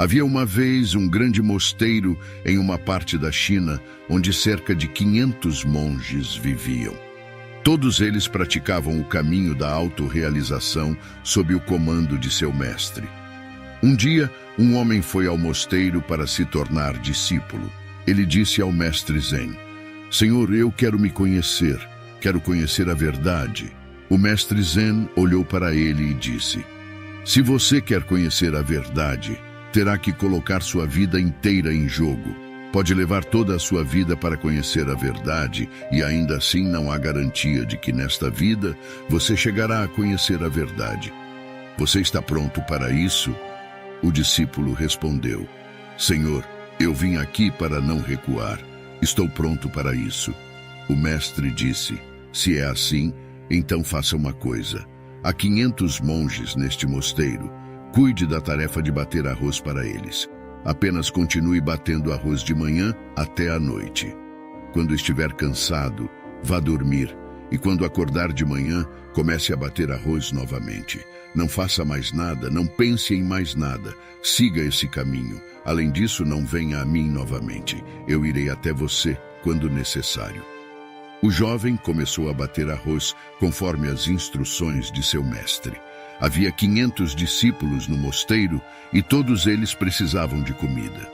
Havia uma vez um grande mosteiro em uma parte da China, onde cerca de 500 monges viviam. Todos eles praticavam o caminho da autorrealização sob o comando de seu mestre. Um dia, um homem foi ao mosteiro para se tornar discípulo. Ele disse ao mestre Zen: "Senhor, eu quero me conhecer, quero conhecer a verdade." O mestre Zen olhou para ele e disse: "Se você quer conhecer a verdade, terá que colocar sua vida inteira em jogo. Pode levar toda a sua vida para conhecer a verdade e ainda assim não há garantia de que nesta vida você chegará a conhecer a verdade. Você está pronto para isso?" O discípulo respondeu: "Senhor, eu vim aqui para não recuar. Estou pronto para isso." O mestre disse: "Se é assim, então faça uma coisa. Há 500 monges neste mosteiro. Cuide da tarefa de bater arroz para eles. Apenas continue batendo arroz de manhã até a noite. Quando estiver cansado, vá dormir. E quando acordar de manhã, comece a bater arroz novamente. Não faça mais nada, não pense em mais nada. Siga esse caminho. Além disso, não venha a mim novamente. Eu irei até você quando necessário." O jovem começou a bater arroz conforme as instruções de seu mestre. Havia 500 discípulos no mosteiro e todos eles precisavam de comida.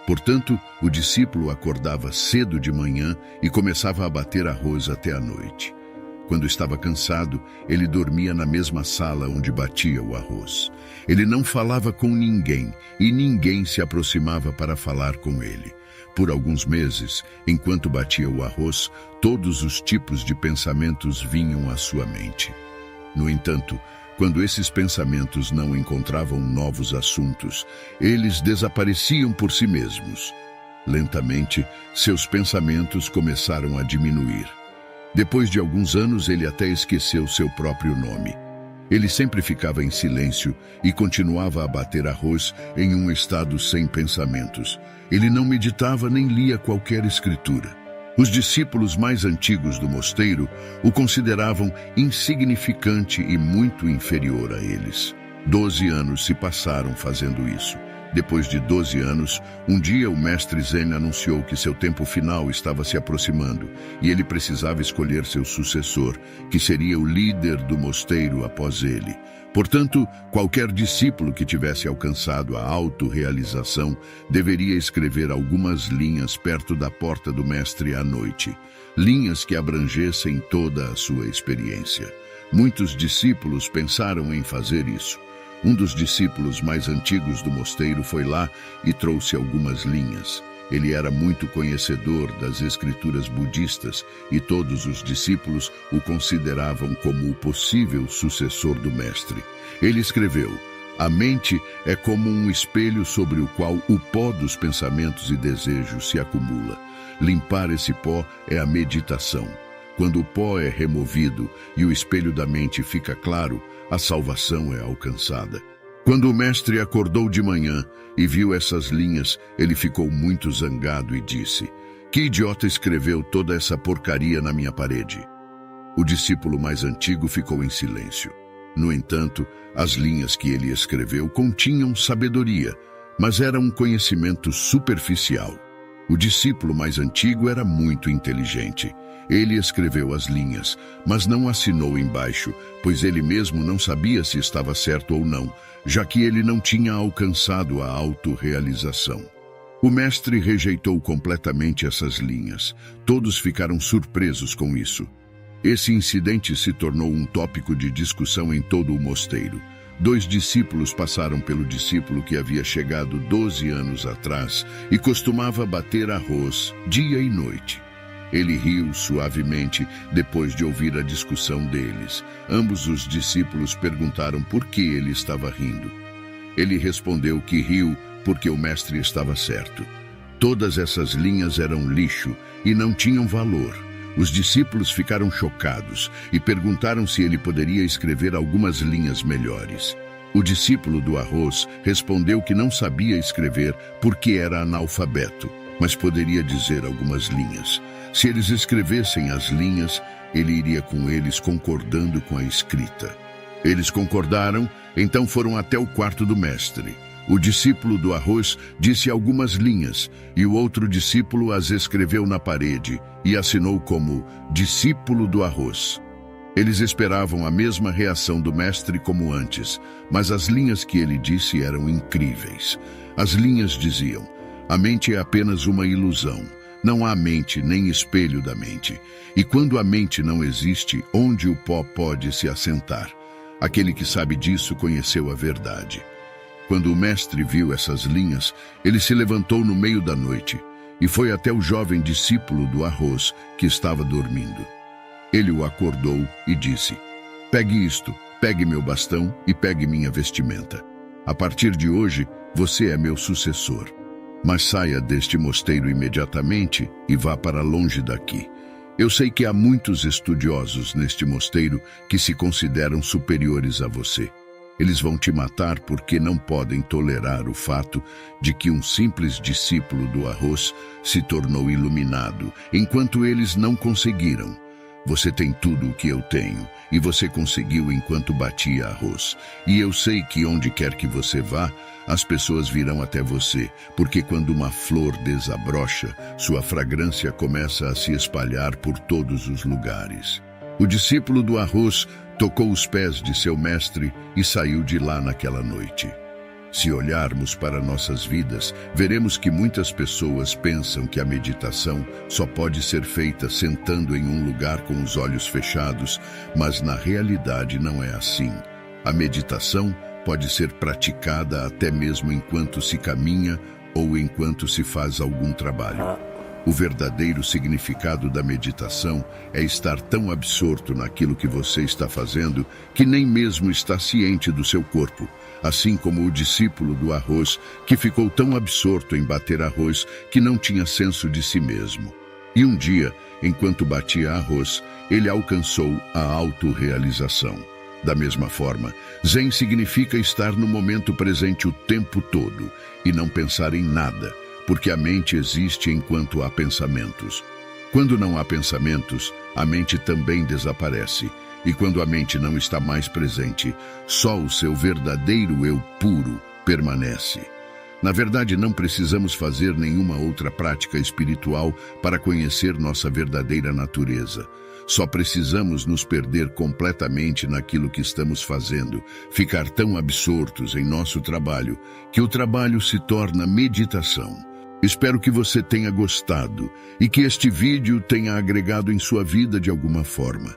Portanto, o discípulo acordava cedo de manhã e começava a bater arroz até a noite. Quando estava cansado, ele dormia na mesma sala onde batia o arroz. Ele não falava com ninguém e ninguém se aproximava para falar com ele. Por alguns meses, enquanto batia o arroz, todos os tipos de pensamentos vinham à sua mente. No entanto, quando esses pensamentos não encontravam novos assuntos, eles desapareciam por si mesmos. Lentamente, seus pensamentos começaram a diminuir. Depois de alguns anos, ele até esqueceu seu próprio nome. Ele sempre ficava em silêncio e continuava a bater arroz em um estado sem pensamentos. Ele não meditava nem lia qualquer escritura. Os discípulos mais antigos do mosteiro o consideravam insignificante e muito inferior a eles. 12 anos se passaram fazendo isso. Depois de 12 anos, um dia o mestre Zen anunciou que seu tempo final estava se aproximando e ele precisava escolher seu sucessor, que seria o líder do mosteiro após ele. Portanto, qualquer discípulo que tivesse alcançado a autorrealização deveria escrever algumas linhas perto da porta do mestre à noite, linhas que abrangessem toda a sua experiência. Muitos discípulos pensaram em fazer isso. Um dos discípulos mais antigos do mosteiro foi lá e trouxe algumas linhas. Ele era muito conhecedor das escrituras budistas e todos os discípulos o consideravam como o possível sucessor do mestre. Ele escreveu: "A mente é como um espelho sobre o qual o pó dos pensamentos e desejos se acumula. Limpar esse pó é a meditação. Quando o pó é removido e o espelho da mente fica claro, a salvação é alcançada." Quando o mestre acordou de manhã e viu essas linhas, ele ficou muito zangado e disse: "Que idiota escreveu toda essa porcaria na minha parede?" O discípulo mais antigo ficou em silêncio. No entanto, as linhas que ele escreveu continham sabedoria, mas era um conhecimento superficial. O discípulo mais antigo era muito inteligente. Ele escreveu as linhas, mas não assinou embaixo, pois ele mesmo não sabia se estava certo ou não, já que ele não tinha alcançado a autorrealização. O mestre rejeitou completamente essas linhas. Todos ficaram surpresos com isso. Esse incidente se tornou um tópico de discussão em todo o mosteiro. 2 discípulos passaram pelo discípulo que havia chegado 12 anos atrás e costumava bater arroz dia e noite. Ele riu suavemente depois de ouvir a discussão deles. Ambos os discípulos perguntaram por que ele estava rindo. Ele respondeu que riu porque o mestre estava certo. Todas essas linhas eram lixo e não tinham valor. Os discípulos ficaram chocados e perguntaram se ele poderia escrever algumas linhas melhores. O discípulo do arroz respondeu que não sabia escrever porque era analfabeto, mas poderia dizer algumas linhas. Se eles escrevessem as linhas, ele iria com eles concordando com a escrita. Eles concordaram, então foram até o quarto do mestre. O discípulo do arroz disse algumas linhas, e o outro discípulo as escreveu na parede e assinou como discípulo do arroz. Eles esperavam a mesma reação do mestre como antes, mas as linhas que ele disse eram incríveis. As linhas diziam: a mente é apenas uma ilusão. Não há mente nem espelho da mente. E quando a mente não existe, onde o pó pode se assentar? Aquele que sabe disso conheceu a verdade. Quando o mestre viu essas linhas, ele se levantou no meio da noite e foi até o jovem discípulo do arroz que estava dormindo. Ele o acordou e disse: pegue isto, pegue meu bastão e pegue minha vestimenta. A partir de hoje, você é meu sucessor. Mas saia deste mosteiro imediatamente e vá para longe daqui. Eu sei que há muitos estudiosos neste mosteiro que se consideram superiores a você. Eles vão te matar porque não podem tolerar o fato de que um simples discípulo do arroz se tornou iluminado, enquanto eles não conseguiram. Você tem tudo o que eu tenho, e você conseguiu enquanto batia arroz. E eu sei que onde quer que você vá, as pessoas virão até você, porque quando uma flor desabrocha, sua fragrância começa a se espalhar por todos os lugares. O discípulo do arroz tocou os pés de seu mestre e saiu de lá naquela noite. Se olharmos para nossas vidas, veremos que muitas pessoas pensam que a meditação só pode ser feita sentando em um lugar com os olhos fechados, mas na realidade não é assim. A meditação pode ser praticada até mesmo enquanto se caminha ou enquanto se faz algum trabalho. O verdadeiro significado da meditação é estar tão absorto naquilo que você está fazendo que nem mesmo está ciente do seu corpo, assim como o discípulo do arroz que ficou tão absorto em bater arroz que não tinha senso de si mesmo. E um dia, enquanto batia arroz, ele alcançou a autorrealização. Da mesma forma, Zen significa estar no momento presente o tempo todo e não pensar em nada, porque a mente existe enquanto há pensamentos. Quando não há pensamentos, a mente também desaparece. E quando a mente não está mais presente, só o seu verdadeiro eu puro permanece. Na verdade, não precisamos fazer nenhuma outra prática espiritual para conhecer nossa verdadeira natureza. Só precisamos nos perder completamente naquilo que estamos fazendo, ficar tão absortos em nosso trabalho, que o trabalho se torna meditação. Espero que você tenha gostado e que este vídeo tenha agregado em sua vida de alguma forma.